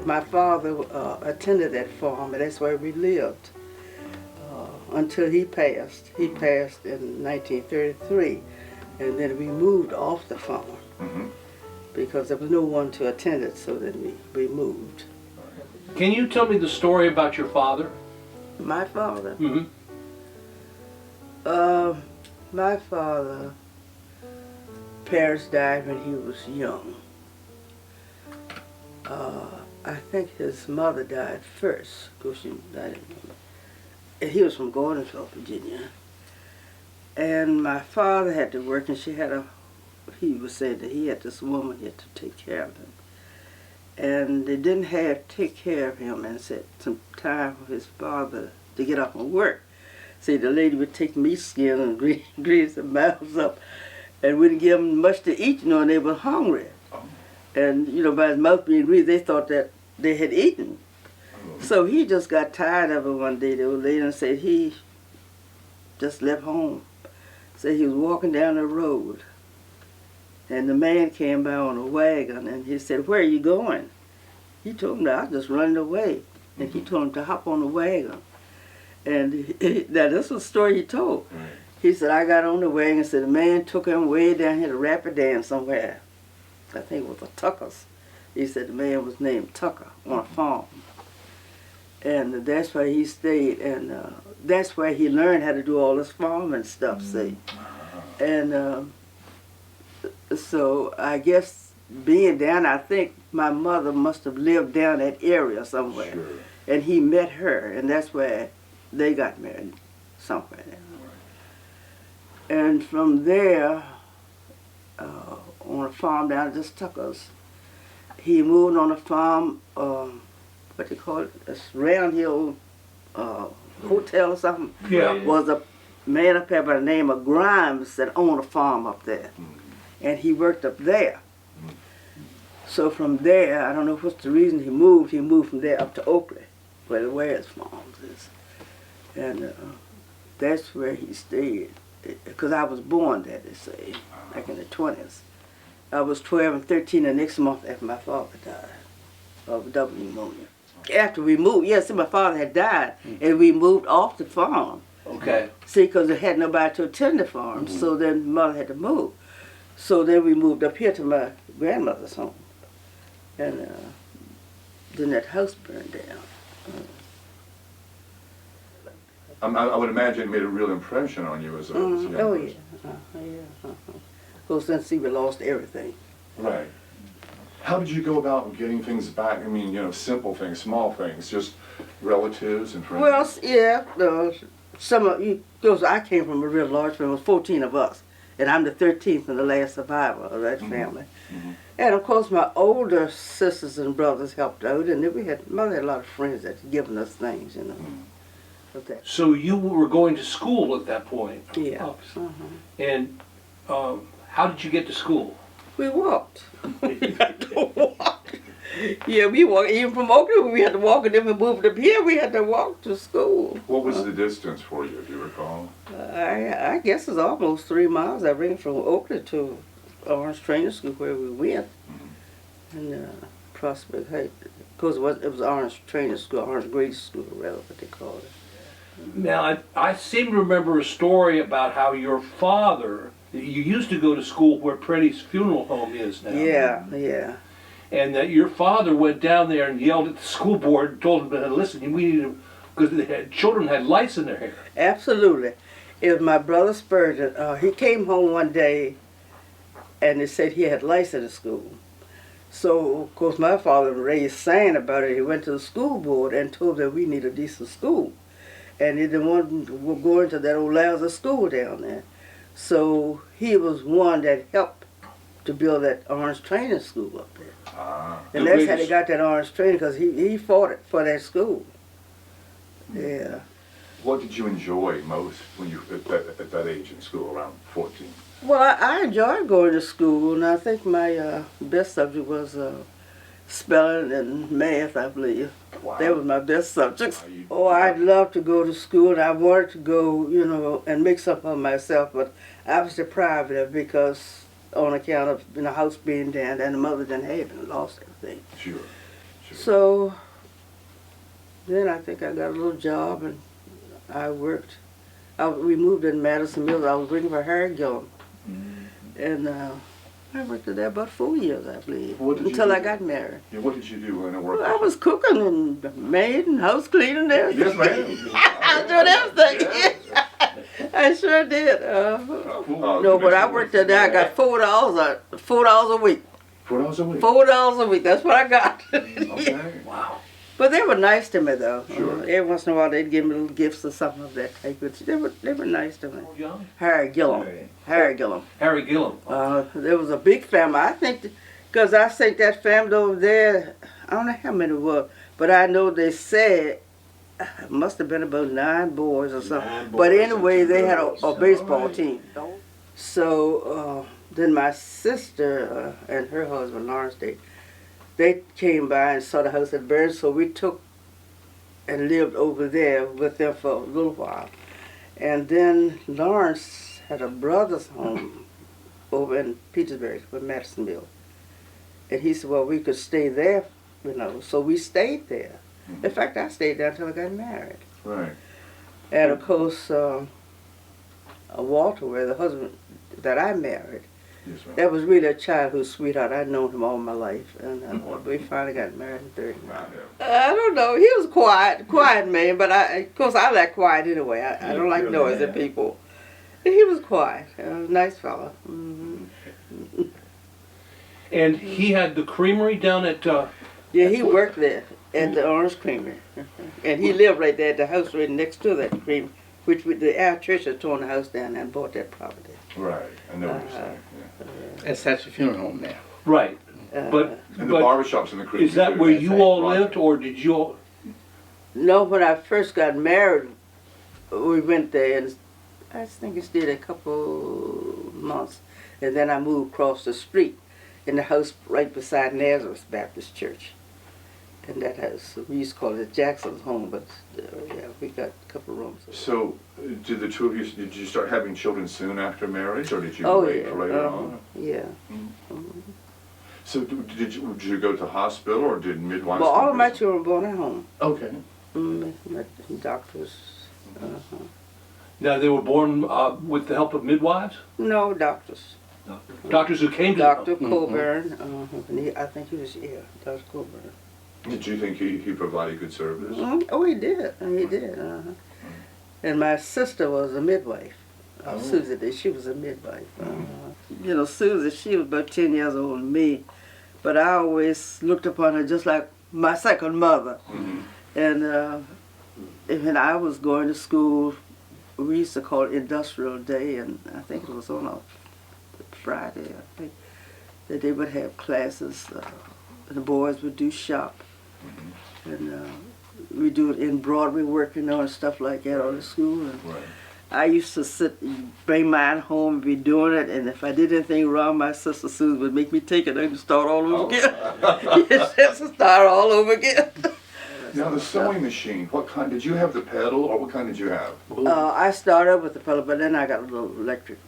my father attended that farm, and that's where we lived until he passed. He passed in 1933, and then we moved off the farm because there was no one to attend it, so then we moved. Can you tell me the story about your father? My father? Mm-hmm. My father, parents died when he was young. I think his mother died first, because she died in, he was from Gordonsville, Virginia. And my father had to work, and he was saying that he had this woman he had to take care of him. And they didn't take care of him, and said some time for his father to get up and work. See, the lady would take meat skin and grease their mouths up, and wouldn't give them much to eat, and they were hungry. And, by his mouth being greased, they thought that they had eaten. So he just got tired of it one day, the old lady, and said he just left home. Said he was walking down the road, and the man came by on a wagon, and he said, "Where are you going?" He told him that I was just running away, and he told him to hop on the wagon. And now this was a story he told. Right. He said, I got on the wagon, and said the man took him way down here to Rapidan somewhere. I think it was the Tuckers. He said the man was named Tucker on a farm. And that's where he stayed, and that's where he learned how to do all this farming stuff, see. And so I guess being down, I think my mother must have lived down that area somewhere. Sure. And he met her, and that's where they got married, somewhere there. Right. And from there, on a farm down at just Tuckers, he moved on a farm, what they call it, a Round Hill hotel or something. Yeah. Was a man up there by the name of Grimes that owned a farm up there. And he worked up there. So from there, I don't know what's the reason he moved from there up to Oakley, where the Ware's farms is. And that's where he stayed, because I was born there, they say, back in the 20s. I was 12 and 13 the next month after my father died of double pneumonia. After we moved, yes, my father had died, and we moved off the farm. Okay. See, because they had nobody to attend the farm, so then mother had to move. So then we moved up here to my grandmother's home. And then that house burned down. I would imagine it made a real impression on you as a young person. Oh, yeah. Of course, then see, we lost everything. Right. How did you go about getting things back? I mean, simple things, small things, just relatives and friends? Well, yeah, some of you, because I came from a real large family, there was 14 of us, and I'm the 13th and the last survivor of that family. And of course, my older sisters and brothers helped out, and then mother had a lot of friends that had given us things, So you were going to school at that point? Yeah. And how did you get to school? We walked. Yeah, we walked. Even from Oakland, we had to walk, and then we moved up here, we had to walk to school. What was the distance for you, do you recall? I guess it's almost 3 miles. I ran from Oakland to Orange Training School where we went. And Prospect Heights. Of course, it was Orange Training School, Orange Grade School, rather, what they called it. Now, I seem to remember a story about how your father, you used to go to school where Pretty's funeral home is now. Yeah. And that your father went down there and yelled at the school board and told them, listen, we need to, because children had lice in their hair. Absolutely. It was my brother Spurgeon. He came home one day and they said he had lice in the school. So, of course, my father raised sign about it. He went to the school board and told them we need a decent school. And he didn't want to go into that old lousy school down there. So he was one that helped to build that Orange Training School up there. And that's how they got that Orange Training, because he fought it for that school. Yeah. What did you enjoy most when you at that age in school, around 14? Well, I enjoyed going to school, and I think my best subject was spelling and math, I believe. Wow. That was my best subjects. Oh, I'd love to go to school, and I wanted to go, and make something of myself, but I was deprived of it because on account of the house being down and the mother didn't have it and lost everything. Sure. Sure. So then I think I got a little job and I worked. We moved in Madison Mills. I was working for Harry Gillum. And I worked there about 4 years, I believe, What did you until do I there? got married. Yeah, what did you do when I worked? Well, I was cooking and maid and house cleaning and everything. Yes, ma'am. I was doing everything. I sure did. No, but I worked there. I got $4 a week. $4 a week. $4 a week. That's what I got. Okay. Wow. But they were nice to me, though. Sure. Every once in a while, they'd give me little gifts or something of that type. But they were nice to me. Oh, John? Harry Gillum. Harry Gillum. Harry Gillum. There was a big family. I think, because I think that family over there, I don't know how many it was, but I know they said it must have been about 9 boys or something. But anyway, they had a baseball team. So then my sister and her husband, Lawrence, they came by and saw the house had burned, so we took and lived over there with them for a little while. And then Lawrence had a brother's home over in Petersburg with Madison Mill. And he said, well, we could stay there, so we stayed there. In fact, I stayed there until I got married. Right. And of course, Walter Ware, the husband that I married, Yes, ma'am. that was really a childhood sweetheart. I'd known him all my life. And we finally got married in 30. I don't know. He was quiet man, but of course I like quiet anyway. I don't like noisy people. He was quiet. Nice fella. Mm-hmm. And he had the creamery down at... Yeah, he worked there at the Orange Creamery. And he lived right there at the house right next to that creamery, which our church had torn the house down and bought that property. Right. I know what you're saying. Yeah. That's a funeral home now. Right. But And the barbershop's in the creek. is that where you all lived, or did you all... No, when I first got married, we went there, and I think it stayed a couple months, and then I moved across the street in the house right beside Nazareth Baptist Church. And that house, we used to call it Jackson's home, but yeah, we got a couple of rooms. So, did the two of you, did you start having children soon after marriage, or did you Oh, wait yeah. for later on? Yeah. So, did you go to hospital, or did midwives? Well, all come of my visit? children were born at home. Okay. Doctors. Now, they were born with the help of midwives? No, doctors. Doctors who came to Dr. them? Coburn, and I think he was, Dr. Coburn. Did you think he provided good service? Oh, he did. He did. And my sister was a midwife. Susie did. She was a midwife. Susie, she was about 10 years older than me, but I always looked upon her just like my second mother. And when I was going to school, we used to call it Industrial Day, and I think it was on a Friday, I think, that they would have classes, and the boys would do shop. And we do it in Broadway work, and stuff like that on the school. And Right. I used to sit and bring mine home and be doing it, and if I did anything wrong, my sister Susan would make me take it and start all over again. Yes, start all over again. Now, the sewing machine, what kind, did you have the pedal, or what kind did you have? I started with the pedal, but then I got a little electric.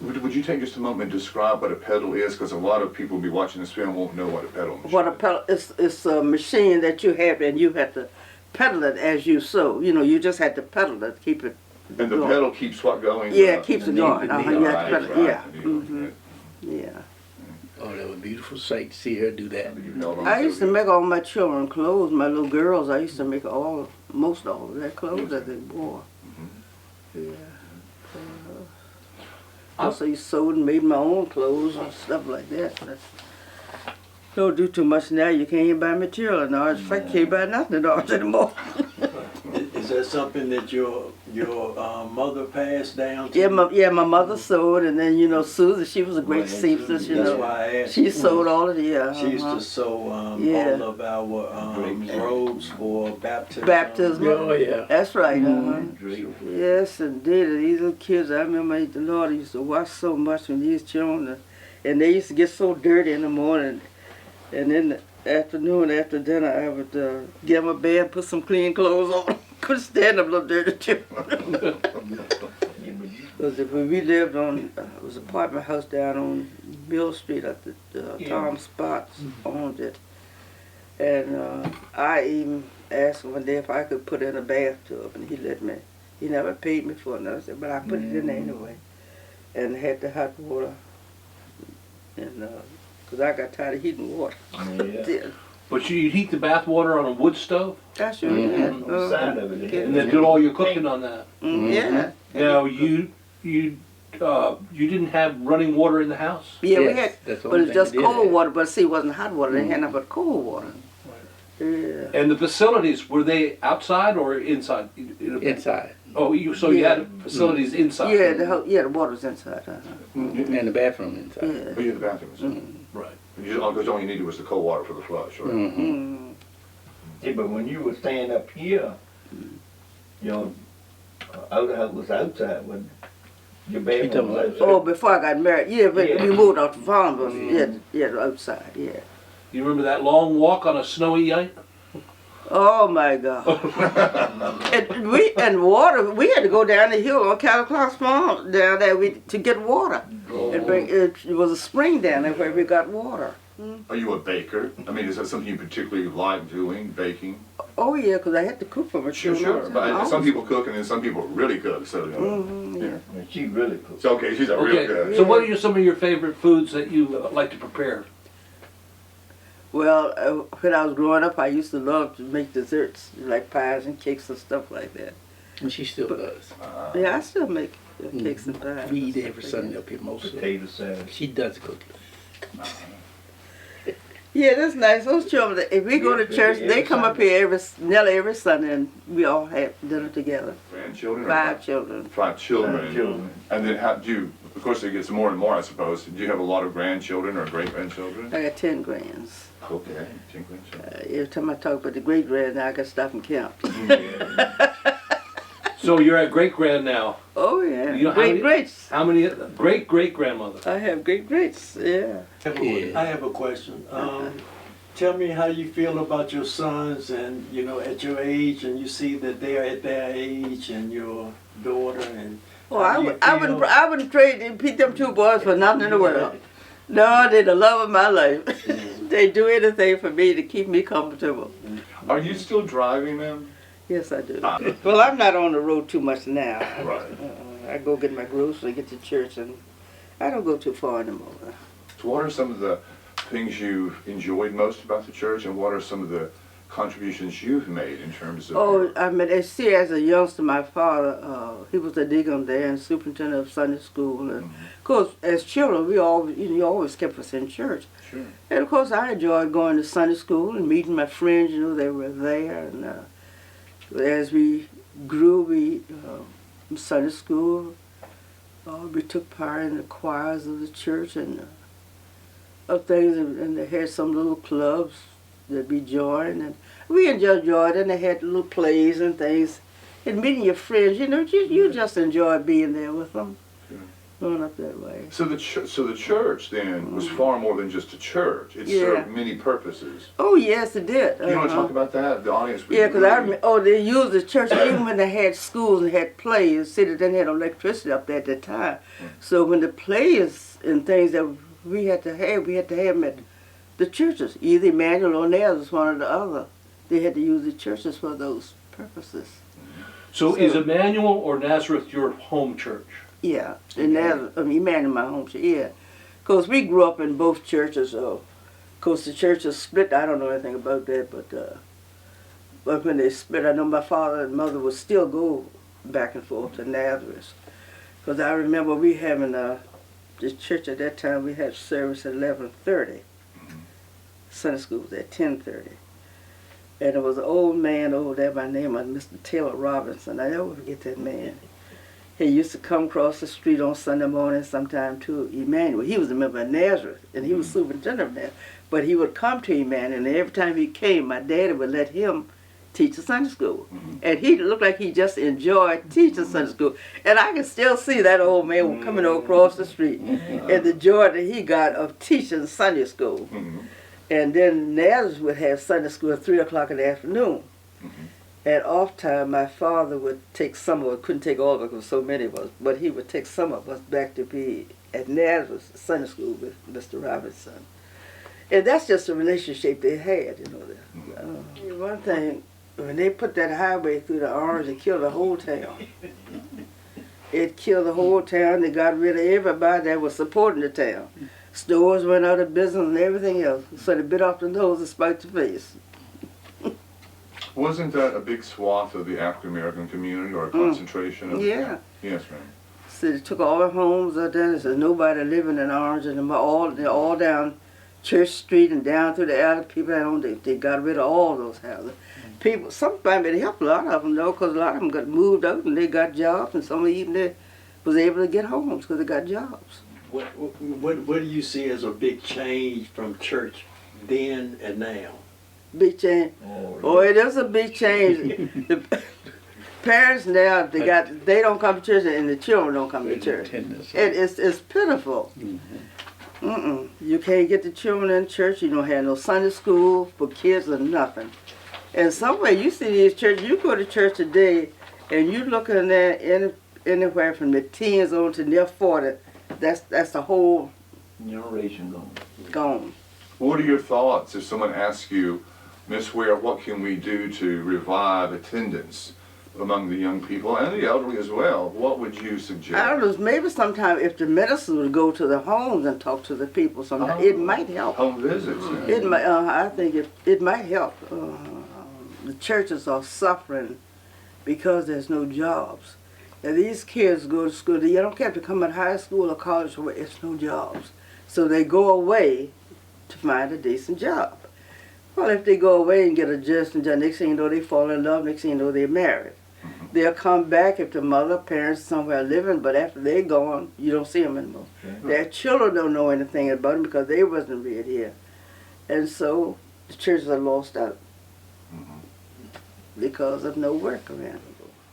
Would you take just a moment and describe what a pedal is? Because a lot of people will be watching this film won't know what a pedal machine What a pedal it's a machine that you have, and you have to pedal it as you sew. You just had to pedal it, keep it. And the going. pedal keeps what going? Yeah, it keeps it going. You have to Right, pedal it. right. Yeah. Right. Yeah. Oh, that was a beautiful sight to see her do that. You held on I to used to it. make all my children clothes, my little girls. I used to make most all of their clothes that they wore. Yeah. Also, you sewed and made my own clothes and stuff like that. But don't do too much now. You can't even buy material in ours. In fact, you can't buy nothing in ours anymore. Is that something that your mother passed down to? My mother sewed, and then Susan, she was a great seamstress. That's why I asked. She sewed all of the She used to sew Yeah. all of our robes for baptism. Baptism. Oh, yeah. That's right. Yes, indeed. These little kids, I remember the Lord used to watch so much when these children, and they used to get so dirty in the morning, and in the afternoon after dinner, I would get them a bed and put some clean clothes on. Couldn't stand them little dirty children. Because when we lived on, it was an apartment house down on Mill Street, at the Tom Spots owned it. And I even asked him one day if I could put in a bathtub, and he let me. He never paid me for it, I said, but I put it in anyway. And had the hot water, and because I got tired of heating water. Yeah. But you heat the bath water on a wood stove? I sure did. On the side of it. And then do all your cooking on that? Yeah. Now, you didn't have running water in the house? Yeah, we Yes, had, that's the but only it's thing just we did cold have. water. But see, it wasn't hot water. They had nothing but cold water. Yeah. And the facilities, were they outside or inside? Inside. Oh, so you had facilities inside? Yeah, the water was inside. And the bathroom inside. Yeah. Oh, yeah, the bathrooms. Right. Because all you needed was the cold water for the flush, right? Mm. Yeah, but when you were staying up here, you know, outhouse was outside when your bedroom was outside. Oh, before I got married, yeah, but Yeah. we moved off the farm, but outside, yeah. You remember that long walk on a snowy night? Oh my God! and water. We had to go down the hill on California Farm down there to get water. And bring, it was a spring down there where we got water. Are you a baker? I mean, is that something you particularly like doing, baking? Oh yeah, because I had to cook for my children. But some people cook and then some people really cook. So, Yeah. And she really cooked. It's okay, she's a real Okay, good. so what are some of your favorite foods that you like to prepare? Well, when I was growing up, I used to love to make desserts, like pies and cakes and stuff like that. And she still does. Yeah, I still make cakes and pies. We eat every Sunday up here mostly. Potato salad. She does cook. Yeah, that's nice. Those children, if we go to church, they come up here nearly every Sunday, and we all have dinner together. Grandchildren? 5 children. 5 children. 5 children. And then how do you, of course it gets more and more, I suppose. Do you have a lot of grandchildren or great-grandchildren? I got 10 grands. Okay, 10 grandchildren. Every time I talk about the great grand, I got to stop and count. So you're at great grand now. Oh yeah, You know how many- greats. How many great great grandmother? I have greats. Yeah. I have a question. Tell me how you feel about your sons and, you know, at your age, and you see that they are at their age, and your daughter, and Oh, how do you feel? I wouldn't trade them 2 boys for nothing in the world. No, they're the love of my life. They do anything for me to keep me comfortable. Are you still driving them? Yes, I do. Well, I'm not on the road too much now. Right. I go get my groceries, get to church, and I don't go too far anymore. So what are some of the things you've enjoyed most about the church, and what are some of the contributions you've made in terms of... Oh, I mean, as a youngster, my father, he was a deacon there and superintendent of Sunday school. And of course, as children, we always, he always kept us in church. Sure. And of course, I enjoyed going to Sunday school and meeting my friends. They were there. And as we grew, in Sunday school, we took part in the choirs of the church and of things, and they had some little clubs that we joined, and we enjoyed it, and they had little plays and things, and meeting your friends, you just enjoy being there with them, going up that way. So the church then was far more than just a church. It served many purposes. Oh yes, it did. You want to talk about that? The audience would Yeah, because really... they used the church even when they had schools and had plays. See, they didn't have electricity up there at that time. So when the plays and things that we had to have them at the churches, either Emmanuel or Nazareth, one or the other. They had to use the churches for those purposes. So is Emmanuel or Nazareth your home church? Yeah, and Emmanuel, my home church, yeah. Because we grew up in both churches. Of course, the churches split. I don't know anything about that, but when they split, I know my father and mother would still go back and forth to Nazareth. Because I remember we having the church at that time, we had service at 11:30. Sunday school was at 10:30. And there was an old man over there by the name of Mr. Taylor Robinson. I never forget that man. He used to come across the street on Sunday morning sometime to Emmanuel. He was a member of Nazareth, and he was superintendent of Nazareth. But he would come to Emmanuel, and every time he came, my daddy would let him teach the Sunday school. And he looked like he just enjoyed teaching Sunday school. And I can still see that old man coming across the street and the joy that he got of teaching Sunday school. And then Nazareth would have Sunday school at 3 o'clock in the afternoon. At off time, my father would take some of us, couldn't take all of us because so many of us, but he would take some of us back to be at Nazareth Sunday School with Mr. Robinson. And that's just the relationship they had, you know. One thing, when they put that highway through the Orange, it killed the whole town. It killed the whole town. They got rid of everybody that was supporting the town. Stores went out of business and everything else. So they bit off the nose and spiked the face. Wasn't that a big swath of the African American community, or a concentration of? Yeah. Yes, ma'am. So they took all the homes out there. There's nobody living in Orange, and they're all down Church Street and down through the alley. People had on, they got rid of all those houses. People, sometimes it helped a lot of them though, because a lot of them got moved out and they got jobs, and some even they was able to get homes because they got jobs. What do you see as a big change from church then and now? Big change. Oh, it is a big change. The parents now, they don't come to church, and the children don't come to church. It's pitiful. You can't get the children in church. You don't have no Sunday school for kids or nothing. And somewhere you see these churches, you go to church today, and you looking at anywhere from the teens on to near 40. That's the whole generation gone. What are your thoughts if someone asks you, Miss Ware, what can we do to revive attendance among the young people and the elderly as well? What would you suggest? I don't know, maybe sometime if the ministers would go to the homes and talk to the people, sometime it might help. Home visits. It might. I think it might help. The churches are suffering because there's no jobs. And these kids go to school. They don't have to come out of high school or college where it's no jobs. So they go away to find a decent job. Well, if they go away and get a decent job, next thing you know they fall in love, next thing you know they're married. They'll come back if the mother, parents somewhere living, but after they're gone, you don't see them anymore. Their children don't know anything about them because they wasn't reared here. And so the churches are lost out because of no work around.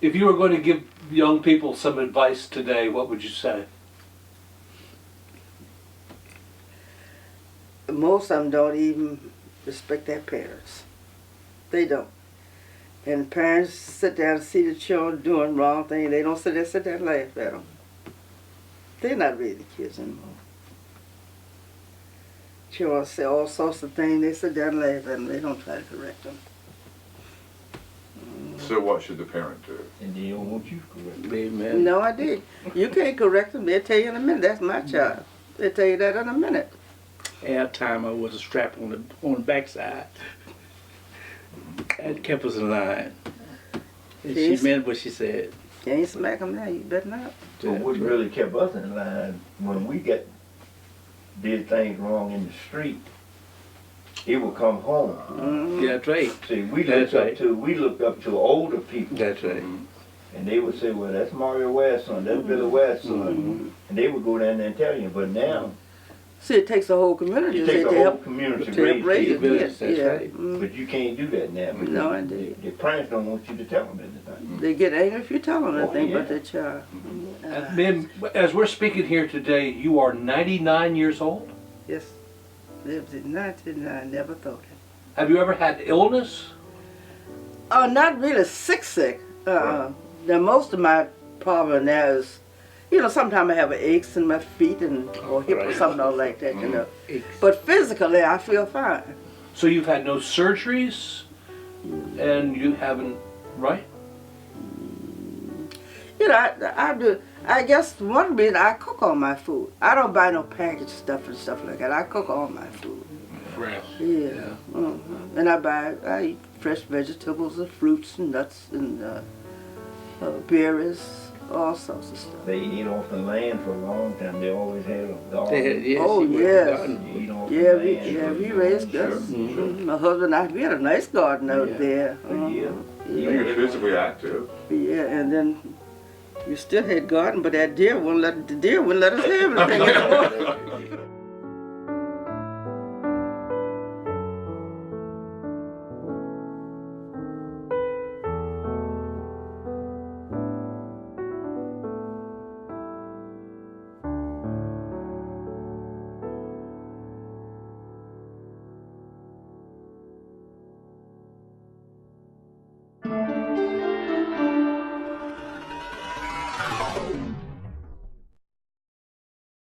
If you were going to give young people some advice today, what would you say? Most of them don't even respect their parents. They don't. And parents sit down and see the children doing wrong things. They don't sit there and laugh at them. They're not really kids anymore. Children say all sorts of things. They sit down and laugh at them. They don't try to correct them. So what should the parent do? and they don't want you to correct. Amen. No, I did. You can't correct them. They'll tell you in a minute. That's my child. They'll tell you that in a minute. Air timer was a strap on the backside. That kept us in line. And she Yes. meant what she said. You ain't smack them now. You better not. So what really kept us in line when we did things wrong in the street, it would come home. Yeah, that's right. See, we That's looked up to older people, That's right. and they would say, "Well, that's Margaret Ware's son, that's Billy Ware's son," and they would go down there and tell you. But now See, it takes a whole community it to takes a to whole help community to to help raise raise your kids. kids. That's Yeah. right. But you can't do that now. Because No, indeed. the parents don't want you to tell them anything. They get angry if you tell them anything yeah. but their child. Ma'am, as we're speaking here today, you are 99 years old. Yes. Lived in 1999, never thought it. Have you ever had illness? Oh, not really sick. Now, most of my problem now is, sometimes I have aches in my feet or hip or something like that, But physically, I feel fine. So you've had no surgeries, and you haven't, right? I do. I guess one reason I cook all my food. I don't buy no packaged stuff and stuff like that. I cook all my food. Fresh. Yeah. And I eat fresh vegetables and fruits and nuts and berries, all sorts of stuff. They eat off the land for a long time. They always had a garden. They had, yeah, Oh, she worked yes. the garden. You eat off Yeah, the land. we raised us. My husband and I, we had a nice garden out Yeah. there. Yeah. You're physically active. Yeah, and then we still had garden, but the deer wouldn't let us have anything anymore.